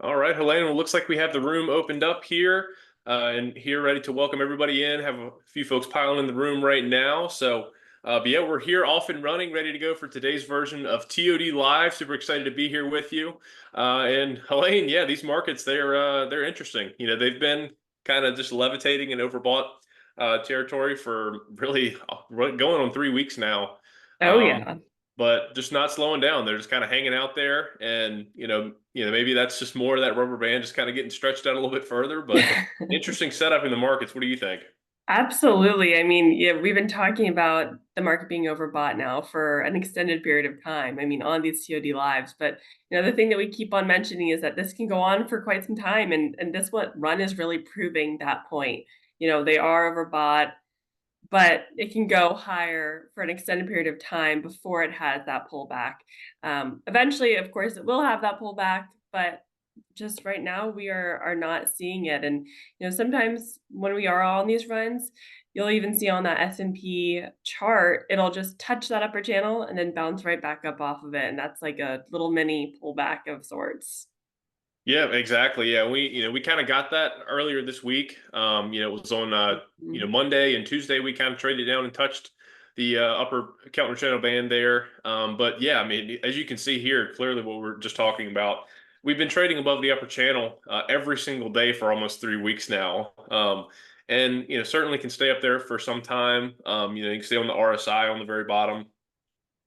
All right, Helene. Well, looks like we have the room opened up here and here ready to welcome everybody in. Have a few folks piling in the room right now. But yeah, we're here off and running, ready to go for today's version of TOD Live. Super excited to be here with you. And Helene, yeah, these markets, they're interesting. They've been kind of just levitating in overbought territory for really going on 3 weeks now. Oh Um, yeah. but just not slowing down. They're just kind of hanging out there, and maybe that's just more of that rubber band just kind of getting stretched out a little bit further. But interesting setup in the markets. What do you think? Absolutely. I mean, yeah, we've been talking about the market being overbought now for an extended period of time. I mean, on these TOD lives, but the thing that we keep on mentioning is that this can go on for quite some time, and this what run is really proving that point. They are overbought, but it can go higher for an extended period of time before it has that pullback. Eventually, of course, it will have that pullback, but just right now we are not seeing it. And sometimes when we are on these runs, you'll even see on that S&P chart, it'll just touch that upper channel and then bounce right back up off of it. And that's like a little mini pullback of sorts. Yeah, exactly. Yeah, we kind of got that earlier this week. It was on Mhm. Monday and Tuesday we kind of traded down and touched the upper counter channel band there. But yeah, I mean, as you can see here, clearly what we're just talking about, we've been trading above the upper channel every single day for almost 3 weeks now. And certainly can stay up there for some time. You can stay on the RSI on the very bottom,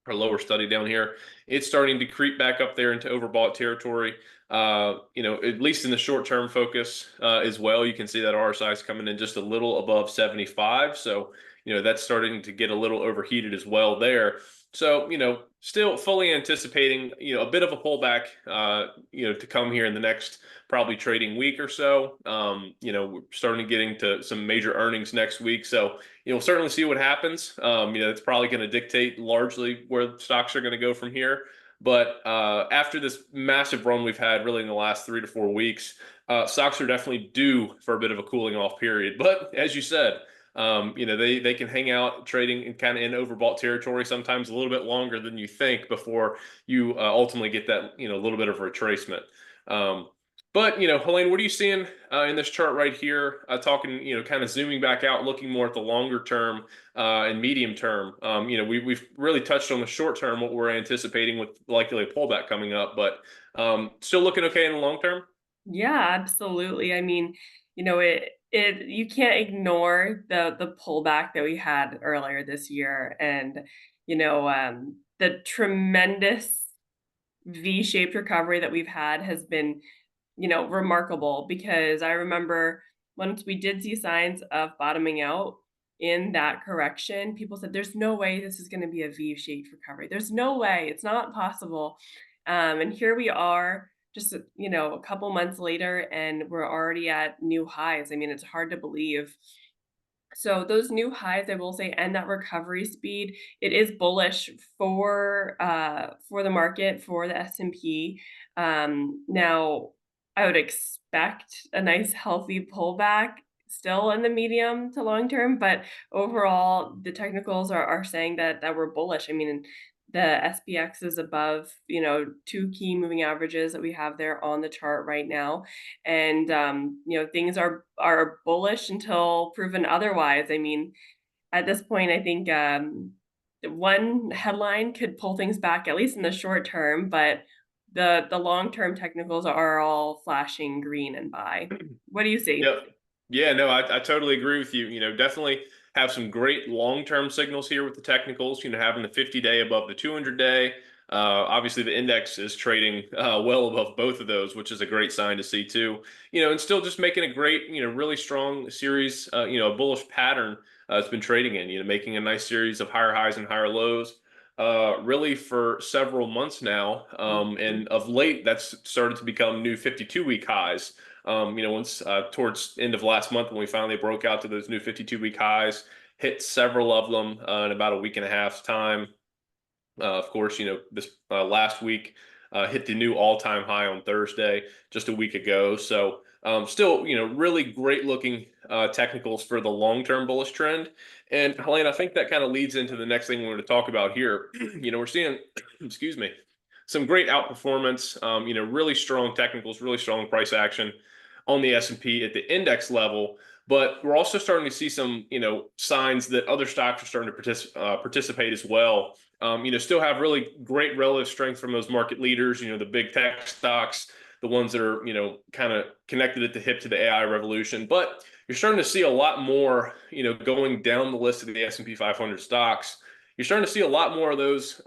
our lower study down here. It's starting to creep back up there into overbought territory. At least in the short term focus as well, you can see that RSI is coming in just a little above 75. So, that's starting to get a little overheated as well there. So, still fully anticipating, a bit of a pullback, to come here in the next probably trading week or so. We're starting to getting to some major earnings next week. So, we'll certainly see what happens. It's probably going to dictate largely where stocks are going to go from here. But after this massive run we've had really in the last 3 to 4 weeks, stocks are definitely due for a bit of a cooling off period. But as you said, they can hang out trading in kind of in overbought territory sometimes a little bit longer than you think before you ultimately get that little bit of retracement. Um, but Helene, what are you seeing in this chart right here? Talking, kind of zooming back out, looking more at the longer term and medium term. We've really touched on the short term, what we're anticipating with likely a pullback coming up, but still looking okay in the long term. Yeah, absolutely. I mean, it you can't ignore the pullback that we had earlier this year, and the tremendous V-shaped recovery that we've had has been, remarkable, because I remember once we did see signs of bottoming out in that correction, people said, "There's no way this is going to be a V-shaped recovery. There's no way. It's not possible." And here we are, just a couple months later, and we're already at new highs. I mean, it's hard to believe. So those new highs, I will say, and that recovery speed, it is bullish for the market, for the S&P. Now, I would expect a nice healthy pullback still in the medium to long term, but overall, the technicals are saying that we're bullish. I mean, the SPX is above, two key moving averages that we have there on the chart right now, and things are bullish until proven otherwise. I mean, at this point, I think one headline could pull things back, at least in the short term, but the long term technicals are all flashing green and buy. What do you see? Yep. Yeah, no, I totally agree with you. Definitely have some great long-term signals here with the technicals, having the 50-day above the 200-day. Obviously, the index is trading well above both of those, which is a great sign to see too. And still just making a great, really strong series, a bullish pattern it's been trading in, making a nice series of higher highs and higher lows. Really for several months now. Mhm. And of late, that's started to become new 52-week highs. Once towards end of last month when we finally broke out to those new 52-week highs, hit several of them in about a week and a half's time. Of course, this last week hit the new all-time high on Thursday, just a week ago. So still, really great looking technicals for the long-term bullish trend. And Helene, I think that kind of leads into the next thing we're going to talk about here. We're seeing, excuse me, some great outperformance, really strong technicals, really strong price action on the S&P at the index level. But we're also starting to see some, signs that other stocks are starting to participate as well. Still have really great relative strength from those market leaders, the big tech stocks, the ones that are, kind of connected at the hip to the AI revolution. But you're starting to see a lot more, going down the list of the S&P 500 stocks. You're starting to see a lot more of those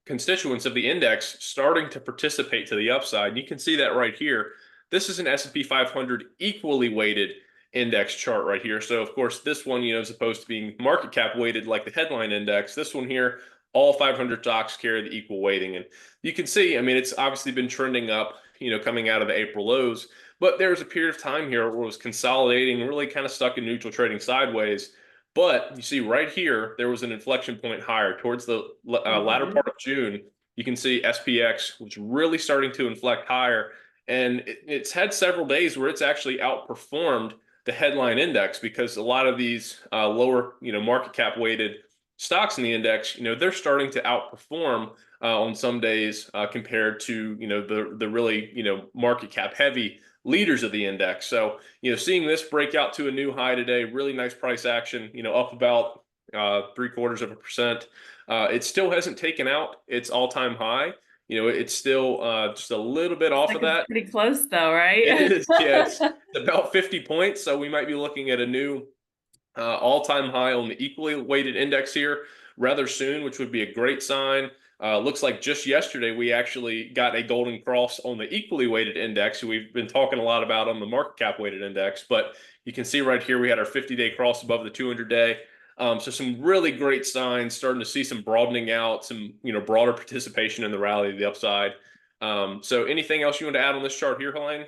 constituents of the index starting to participate to the upside. And you can see that right here. This is an S&P 500 equally weighted index chart right here. So of course, this one, as opposed to being market cap weighted like the headline index, this one here, all 500 stocks carry the equal weighting. And you can see, it's obviously been trending up, coming out of the April lows, but there was a period of time here where it was consolidating, really kind of stuck in neutral trading sideways. But you see right here, there was an inflection point higher towards the latter Mhm. part of June. You can see SPX was really starting to inflect higher. And it's had several days where it's actually outperformed the headline index, because a lot of these lower, market cap weighted stocks in the index, they're starting to outperform on some days compared to, the really, market cap heavy leaders of the index. So, seeing this break out to a new high today, really nice price action, up about 0.75%. It still hasn't taken out its all-time high. It's still just a little bit off Like of it's that. pretty close though, It right? is, yeah, it's about 50 points. So we might be looking at a new all-time high on the equally weighted index here rather soon, which would be a great sign. Looks like just yesterday we actually got a golden cross on the equally weighted index. We've been talking a lot about on the market cap weighted index, but you can see right here we had our 50-day cross above the 200-day. So some really great signs, starting to see some broadening out, some broader participation in the rally to the upside. So anything else you want to add on this chart here, Helene?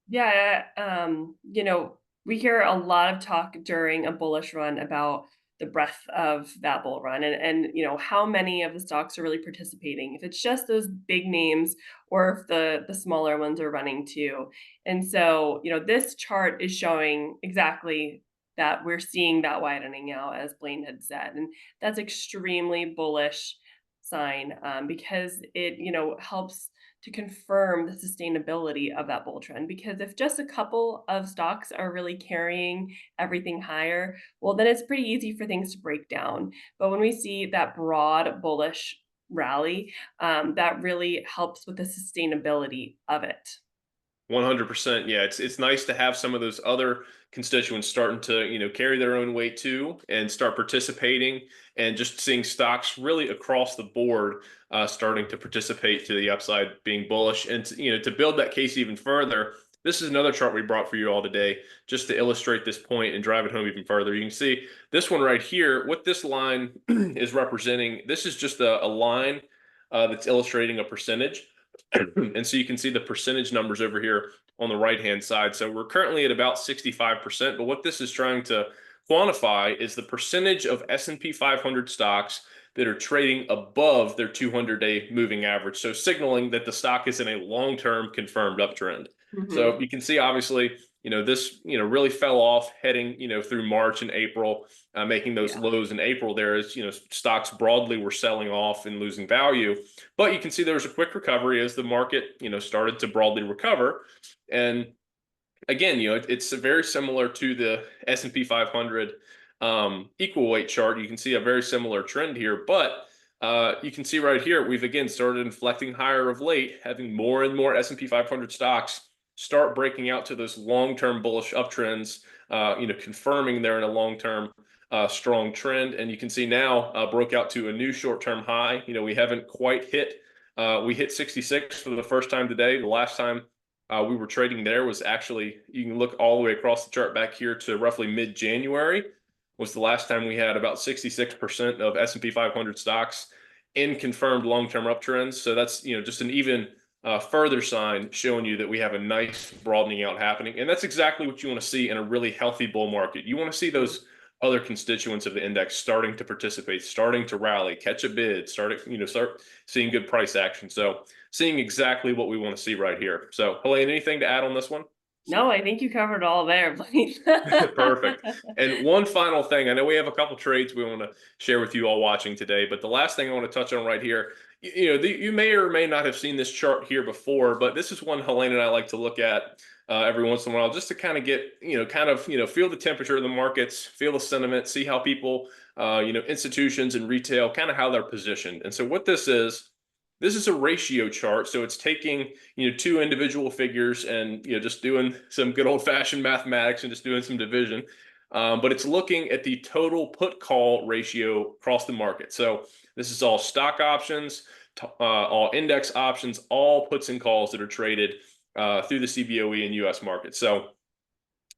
Yeah, we hear a lot of talk during a bullish run about the breadth of that bull run and how many of the stocks are really participating. If it's just those big names or if the smaller ones are running too. And so, this chart is showing exactly that we're seeing that widening out, as Blaine had said. And that's extremely bullish sign because it, helps to confirm the sustainability of that bull trend. Because if just a couple of stocks are really carrying everything higher, well, then it's pretty easy for things to break down. But when we see that broad bullish rally, that really helps with the sustainability of it. 100%. Yeah, it's nice to have some of those other constituents starting to, carry their own weight too and start participating, and just seeing stocks really across the board starting to participate to the upside, being bullish. And to build that case even further, this is another chart we brought for you all today just to illustrate this point and drive it home even further. You can see this one right here, what this line is representing. This is just a line that's illustrating a percentage. And so you can see the percentage numbers over here on the right-hand side. So we're currently at about 65%, but what this is trying to quantify is the percentage of S&P 500 stocks that are trading above their 200-day moving average. So signaling that the stock is in a long-term confirmed uptrend. So Mhm. you can see, obviously, this, really fell off heading, through March and April, making those Yeah. lows in April there as, stocks broadly were selling off and losing value. But you can see there was a quick recovery as the market, started to broadly recover. And again, it's very similar to the S&P 500 equal weight chart. You can see a very similar trend here, but you can see right here, we've again started inflecting higher of late, having more and more S&P 500 stocks start breaking out to those long-term bullish uptrends, confirming they're in a long-term strong trend. And you can see now broke out to a new short-term high. We haven't quite hit, we hit 66 for the first time today. The last time we were trading there was actually, you can look all the way across the chart back here to roughly mid-January was the last time we had about 66% of S&P 500 stocks in confirmed long-term uptrends. So that's, just an even further sign showing you that we have a nice broadening out happening. And that's exactly what you want to see in a really healthy bull market. You want to see those other constituents of the index starting to participate, starting to rally, catch a bid, start seeing good price action. So seeing exactly what we want to see right here. So Helene, anything to add on this one? No, I think you covered all there, Blaine. Perfect. And one final thing, I know we have a couple trades we want to share with you all watching today, but the last thing I want to touch on right here You may or may not have seen this chart here before, but this is one Helene and I like to look at every once in a while, just to kind of get, feel the temperature of the markets, feel the sentiment, see how people, institutions and retail, kind of how they're positioned. And so what this is a ratio chart. So it's taking, two individual figures and, just doing some good old fashioned mathematics and just doing some division. But it's looking at the total put call ratio across the market. So this is all stock options, all index options, all puts and calls that are traded through the CBOE and US market. So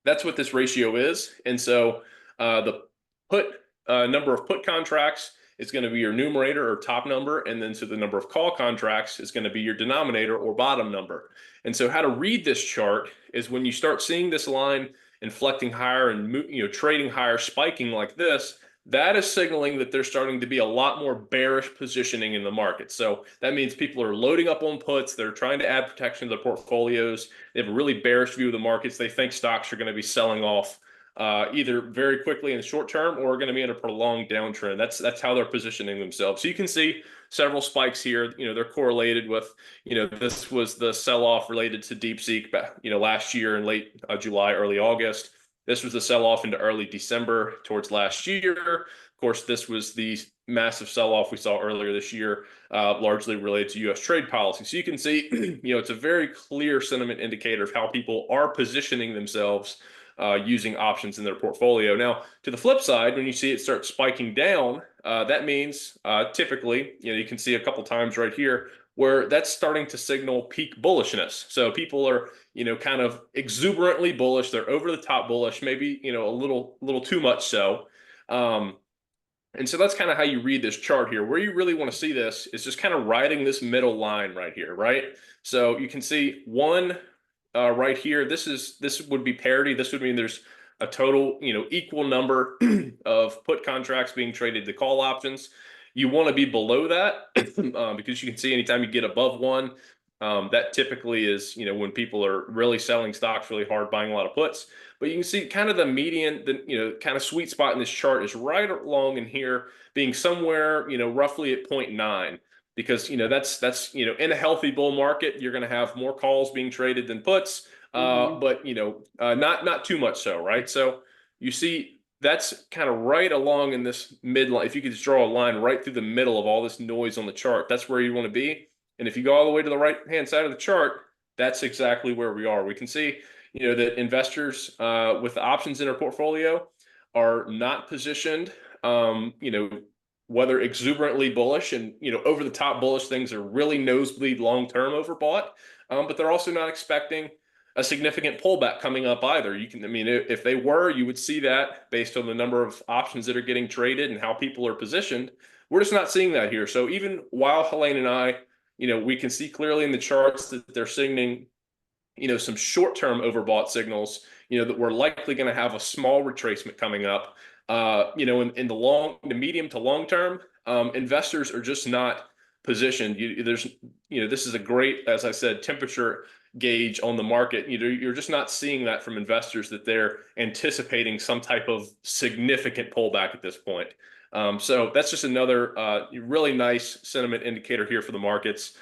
that's what this ratio is. And so the put number of put contracts is going to be your numerator or top number. And then so the number of call contracts is going to be your denominator or bottom number. And so how to read this chart is when you start seeing this line inflecting higher and trading higher, spiking like this, that is signaling that there's starting to be a lot more bearish positioning in the market. So that means people are loading up on puts. They're trying to add protection to their portfolios. They have a really bearish view of the markets. They think stocks are going to be selling off either very quickly in the short term or going to be in a prolonged downtrend. That's how they're positioning themselves. So you can see several spikes here. They're correlated with, this was the sell-off related to DeepSeek, last year in late July, early August. This was the sell-off into early December towards last year. Of course, this was the massive sell-off we saw earlier this year, largely related to U.S. trade policy. So you can see, it's a very clear sentiment indicator of how people are positioning themselves using options in their portfolio. Now, to the flip side, when you see it start spiking down, that means typically, you can see a couple times right here where that's starting to signal peak bullishness. So people are, kind of exuberantly bullish. They're over the top bullish, maybe, a little too much so. And so that's kind of how you read this chart here. Where you really want to see this is just kind of riding this middle line right here, right? So you can see one right here. This would be parity. This would mean there's a total, equal number of put contracts being traded to call options. You want to be below that because you can see anytime you get above one, that typically is, when people are really selling stocks really hard, buying a lot of puts. But you can see kind of the median, the kind of sweet spot in this chart is right along in here, being somewhere, roughly at 0.9. Because that's in a healthy bull market, you're going to have more calls being traded than puts, but not too much so, right? So you see that's kind of right along in this midline. If you could just draw a line right through the middle of all this noise on the chart, that's where you want to be. And if you go all the way to the right-hand side of the chart, that's exactly where we are. We can see, that investors with the options in their portfolio are not positioned, whether exuberantly bullish and, over the top bullish, things are really nosebleed long-term overbought, but they're also not expecting a significant pullback coming up either. If they were, you would see that based on the number of options that are getting traded and how people are positioned. We're just not seeing that here. So even while Helene and I, we can see clearly in the charts that they're signaling, some short-term overbought signals, that we're likely going to have a small retracement coming up. In the medium to long term, investors are just not positioned. This is a great, as I said, temperature gauge on the market. You're just not seeing that from investors, that they're anticipating some type of significant pullback at this point. So that's just another really nice sentiment indicator here for the markets,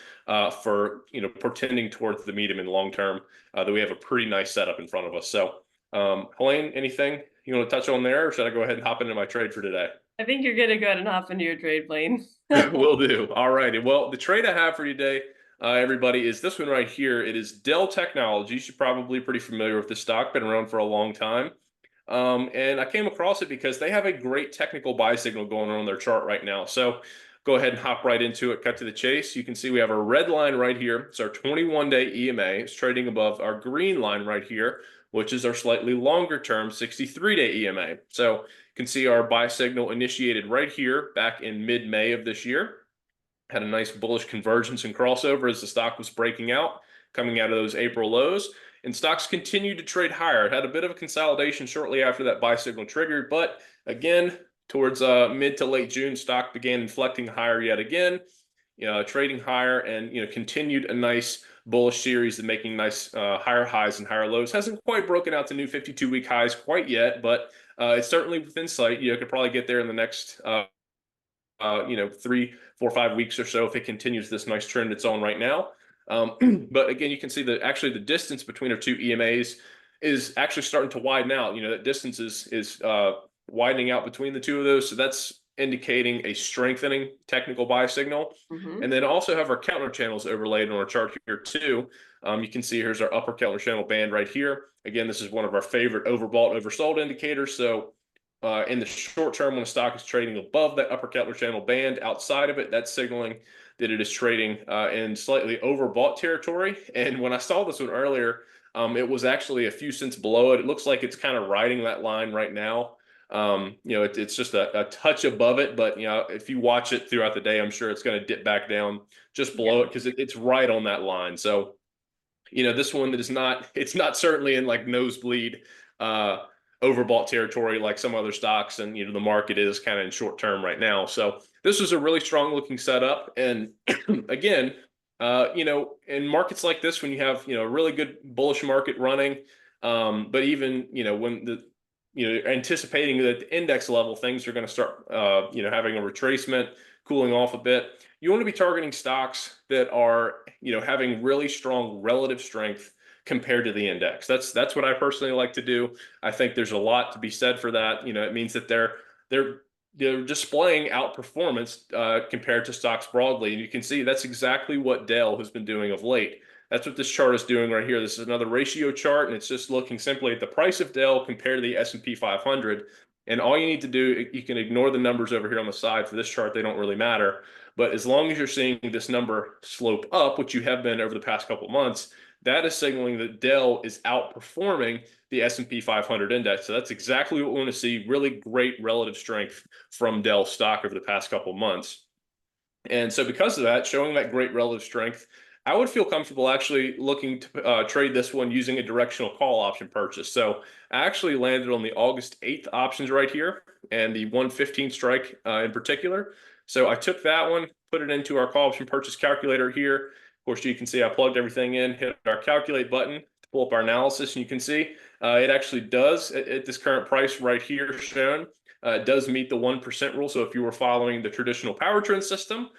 for portending towards the medium and long term, that we have a pretty nice setup in front of us. So Helene, anything you want to touch on there, or should I go ahead and hop into my trade for today? I think you're gonna go ahead and hop into your trade, Blane. Will do. All righty. Well, the trade I have for you today, everybody, is this one right here. It is Dell Technologies. You're probably pretty familiar with this stock, been around for a long time. And I came across it because they have a great technical buy signal going on their chart right now. So go ahead and hop right into it, cut to the chase. You can see we have a red line right here. It's our 21-day EMA. It's trading above our green line right here, which is our slightly longer term 63-day EMA. So you can see our buy signal initiated right here back in mid-May of this year. Had a nice bullish convergence and crossover as the stock was breaking out, coming out of those April lows. And stocks continued to trade higher. It had a bit of a consolidation shortly after that buy signal triggered. But again, towards mid to late June, stock began inflecting higher yet again, trading higher, and continued a nice bullish series and making nice higher highs and higher lows. Hasn't quite broken out to new 52-week highs quite yet, but it's certainly within sight. You could probably get there in the next 3, 4, 5 weeks or so if it continues this nice trend it's on right now. But again, you can see that actually the distance between our two EMAs is actually starting to widen out. That distance is widening out between the two of those. So that's indicating a strengthening technical buy signal. Mhm. And then also have our counter channels overlaid on our chart here too. You can see here's our upper counter channel band right here. Again, this is one of our favorite overbought, oversold indicators. So in the short term, when a stock is trading above that upper counter channel band, outside of it, that's signaling that it is trading in slightly overbought territory. And when I saw this one earlier, it was actually a few cents below it. It looks like it's kind of riding that line right now. It's just a touch above it, but if you watch it throughout the day, I'm sure it's going to dip back down just below it Yeah. because it's right on that line. So this one that is not, it's not certainly in like nosebleed uh overbought territory like some other stocks, and the market is kind of in short term right now. So this was a really strong looking setup. And again, in markets like this, when you have a really good bullish market running, but even when the anticipating that at the index level things are going to start having a retracement, cooling off a bit, you want to be targeting stocks that are having really strong relative strength compared to the index. That's what I personally like to do. I think there's a lot to be said for that. It means that they're they're displaying outperformance compared to stocks broadly, and you can see that's exactly what Dell has been doing of late. That's what this chart is doing right here. This is another ratio chart, and it's just looking simply at the price of Dell compared to the S&P 500. And all you need to do, you can ignore the numbers over here on the side for this chart. They don't really matter. But as long as you're seeing this number slope up, which you have been over the past couple of months, that is signaling that Dell is outperforming the S&P 500 index. So that's exactly what we want to see, really great relative strength from Dell stock over the past couple of months. And so because of that, showing that great relative strength, I would feel comfortable actually looking to trade this one using a directional call option purchase. So I actually landed on the August 8th options right here and the 115 strike in particular. So I took that one, put it into our call option purchase calculator here. Of course, you can see I plugged everything in, hit our calculate button to pull up our analysis, and you can see it actually does at this current price right here shown. It does meet the 1% rule. So if you were following the traditional power trend system,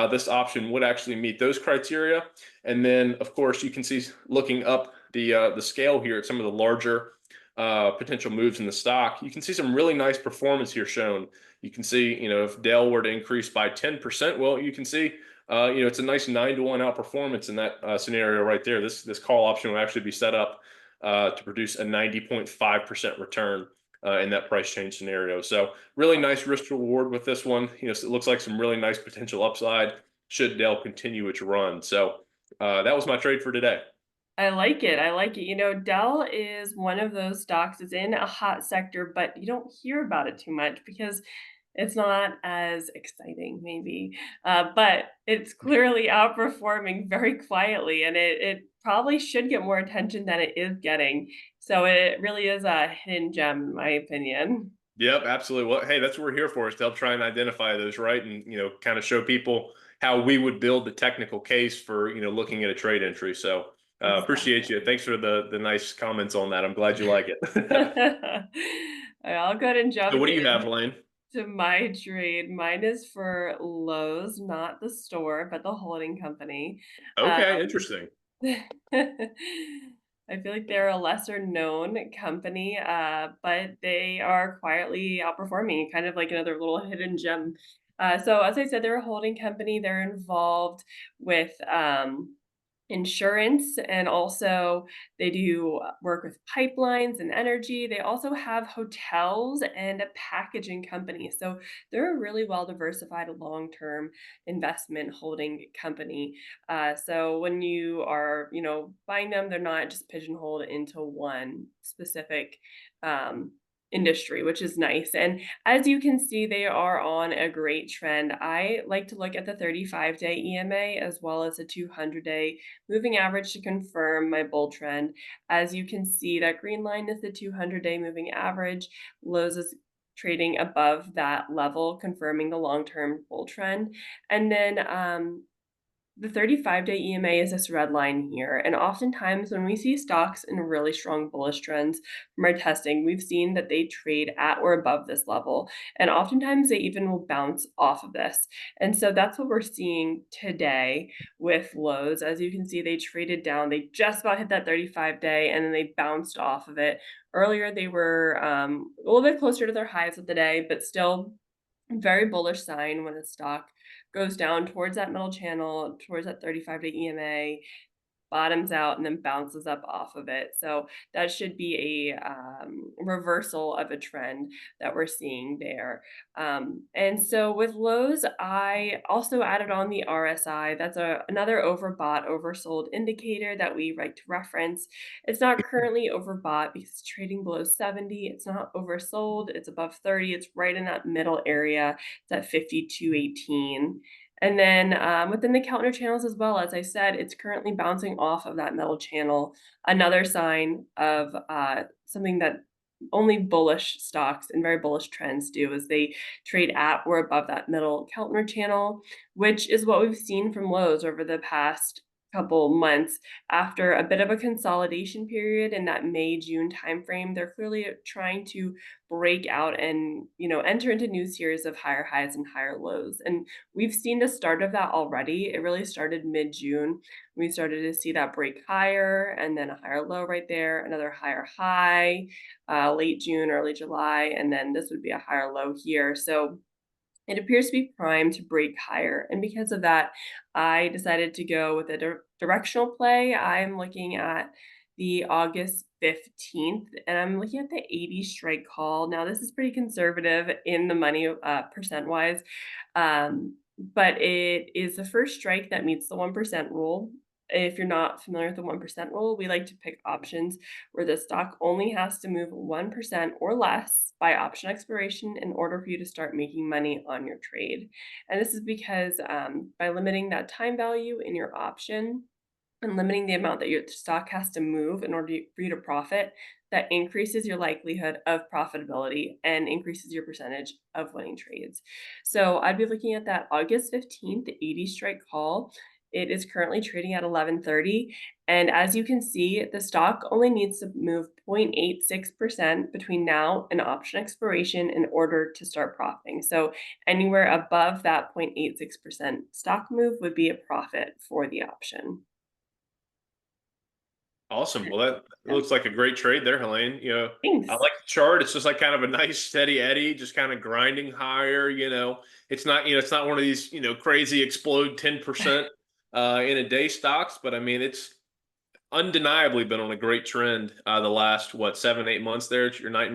this option would actually meet those criteria. And then, of course, you can see looking up the scale here at some of the larger potential moves in the stock, you can see some really nice performance here shown. You can see, if Dell were to increase by 10%, well, you can see, it's a nice 9-to-1 outperformance in that scenario right there. This call option will actually be set up to produce a 90.5% return in that price change scenario. So really nice risk reward with this one. So it looks like some really nice potential upside should Dell continue its run. So that was my trade for today. I like it. I like it. Dell is one of those stocks that's in a hot sector, but you don't hear about it too much because it's not as exciting, maybe. But it's clearly outperforming very quietly, and it probably should get more attention than it is getting. So it really is a hidden gem, in my opinion. Yep, absolutely. Well, hey, that's what we're here for, is to help try and identify those, right? And, kind of show people how we would build the technical case for, looking at a trade entry. So appreciate you. Exactly. Thanks for the nice comments on that. I'm glad you like it. I'll go ahead and So jump what do you have, in Lane? to my trade. Mine is for Lowe's, not the store, but the holding company. Okay, Um, interesting. I feel like they're a lesser known company, but they are quietly outperforming, kind of like another little hidden gem. So as I said, they're a holding company. They're involved with insurance, and also they do work with pipelines and energy. They also have hotels and a packaging company. So they're a really well diversified long term investment holding company. So when you are, buying them, they're not just pigeonholed into one specific um, industry, which is nice. And as you can see, they are on a great trend. I like to look at the 35-day EMA as well as a 200-day moving average to confirm my bull trend. As you can see, that green line is the 200-day moving average. Lowe's is trading above that level, confirming the long-term bull trend. And then the 35-day EMA is this red line here, and oftentimes when we see stocks in really strong bullish trends from our testing, we've seen that they trade at or above this level, and oftentimes they even will bounce off of this. And so that's what we're seeing today with lows. As you can see, they traded down. They just about hit that 35-day, and then they bounced off of it. Earlier, they were a little bit closer to their highs of the day, but still very bullish sign when a stock goes down towards that middle channel, towards that 35-day EMA, bottoms out and then bounces up off of it. So that should be a reversal of a trend that we're seeing there. And so with lows, I also added on the RSI. That's another overbought, oversold indicator that we like to reference. It's not currently overbought because it's trading below 70. It's not oversold. It's above 30. It's right in that middle area. It's at 52.18. And then within the counter channels as well, as I said, it's currently bouncing off of that middle channel. Another sign of something that only bullish stocks and very bullish trends do is they trade at or above that middle counter channel, which is what we've seen from lows over the past couple months after a bit of a consolidation period in that May-June timeframe. They're clearly trying to break out and enter into new series of higher highs and higher lows. And we've seen the start of that already. It really started mid-June. We started to see that break higher and then a higher low right there, another higher high, late June, early July, and then this would be a higher low here. So it appears to be primed to break higher. And because of that, I decided to go with a directional play. I'm looking at the August 15th, and I'm looking at the 80 strike call. Now, this is pretty conservative in the money percent wise, but it is the first strike that meets the 1% rule. If you're not familiar with the 1% rule, we like to pick options where the stock only has to move 1% or less by option expiration in order for you to start making money on your trade. And this is because by limiting that time value in your option and limiting the amount that your stock has to move in order for you to profit, that increases your likelihood of profitability and increases your percentage of winning trades. So I'd be looking at that August 15th, the 80 strike call. It is currently trading at 11.30. And as you can see, the stock only needs to move 0.86% between now and option expiration in order to start profiting. So anywhere above that 0.86% stock move would be a profit for the option. Awesome. Well, that Yeah. looks like a great trade there, Helene. I Thanks. like the chart. It's just like kind of a nice steady eddy, just kind of grinding higher. It's not, it's not one of these, crazy explode 10% in a day stocks, but I mean, it's undeniably been on a great trend the last, what, 7, 8 months there. It's your 9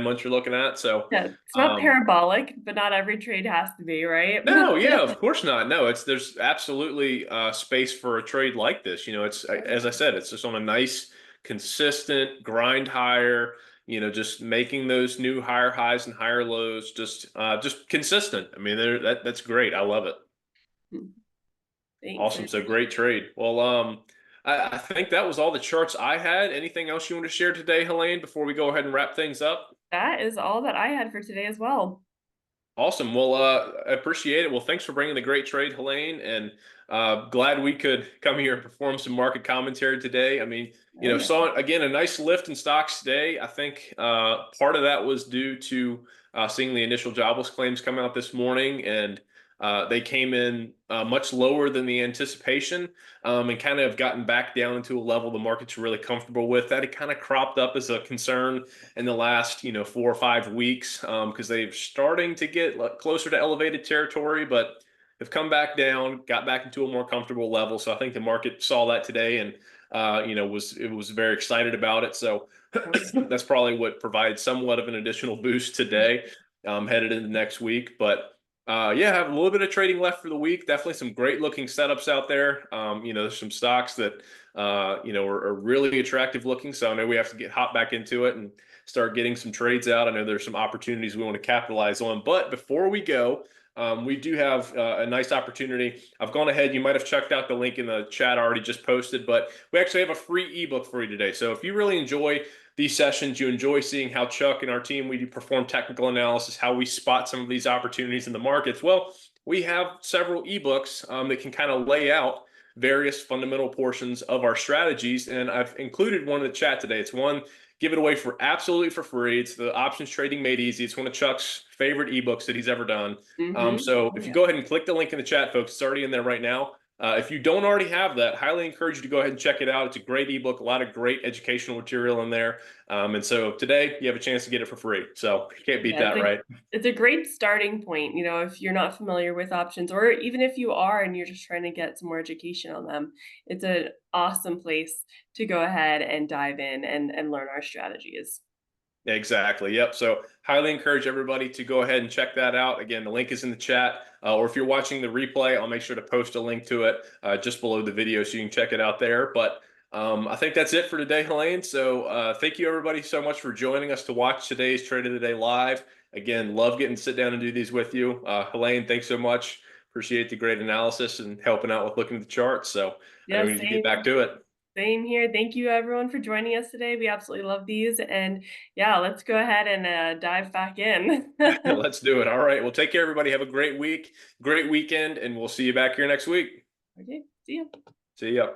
months you're looking at. So, Yeah, it's not um, parabolic, but not every trade has to be, right? no, yeah, of course not. No, there's absolutely space for a trade like this. It's as I said, it's just on a nice, consistent grind higher. Just making those new higher highs and higher lows, just consistent. I mean, that's great. I love it. Thanks. Awesome. So great trade. Well, I think that was all the charts I had. Anything else you want to share today, Helene, before we go ahead and wrap things up? That is all that I had for today as well. Awesome. Well, I appreciate it. Well, thanks for bringing the great trade, Helene, and glad we could come here and perform some market commentary today. I mean, Oh, yeah. saw again a nice lift in stocks today. I think part of that was due to seeing the initial jobless claims come out this morning, and they came in much lower than the anticipation, and kind of have gotten back down into a level the market's really comfortable with. That had kind of cropped up as a concern in the last 4 or 5 weeks because they're starting to get closer to elevated territory, but have come back down, got back into a more comfortable level. So I think the market saw that today and was very excited about it. So that's probably what provides somewhat of an additional boost today, headed into next week. But yeah, have a little bit of trading left for the week. Definitely some great looking setups out there. There's some stocks that are really attractive looking. So I know we have to hop back into it and start getting some trades out. I know there's some opportunities we want to capitalize on. But before we go, we do have a nice opportunity. I've gone ahead. You might have checked out the link in the chat I already just posted, but we actually have a free ebook for you today. So if you really enjoy these sessions, you enjoy seeing how Chuck and our team, we perform technical analysis, how we spot some of these opportunities in the markets, well, we have several ebooks that can kind of lay out various fundamental portions of our strategies. And I've included one in the chat today. It's one, give it away for absolutely for free. It's the Options Trading Made Easy. It's one of Chuck's favorite ebooks that he's ever done. So Oh, if you yeah. go ahead and click the link in the chat, folks, it's already in there right now. If you don't already have that, highly encourage you to go ahead and check it out. It's a great ebook, a lot of great educational material in there. And so today you have a chance to get it for free. So you can't beat Yeah, that, right? it's a great starting point, you know, if you're not familiar with options, or even if you are and you're just trying to get some more education on them, it's an awesome place to go ahead and dive in and learn our strategies. Exactly. Yep. So highly encourage everybody to go ahead and check that out. Again, the link is in the chat, or if you're watching the replay, I'll make sure to post a link to it just below the video so you can check it out there. But I think that's it for today, Helene. So thank you everybody so much for joining us to watch today's Trade of the Day live. Again, love getting to sit down and do these with you. Helene, thanks so much. Appreciate the great analysis and helping out with looking at the charts. So I know Yeah, we need to get back to it. same here. Thank you everyone for joining us today. We absolutely love these. And yeah, let's go ahead and dive back in. Let's do it. All right. Well, take care, everybody. Have a great week, great weekend, and we'll see you back here next week. Okay, see ya. See ya.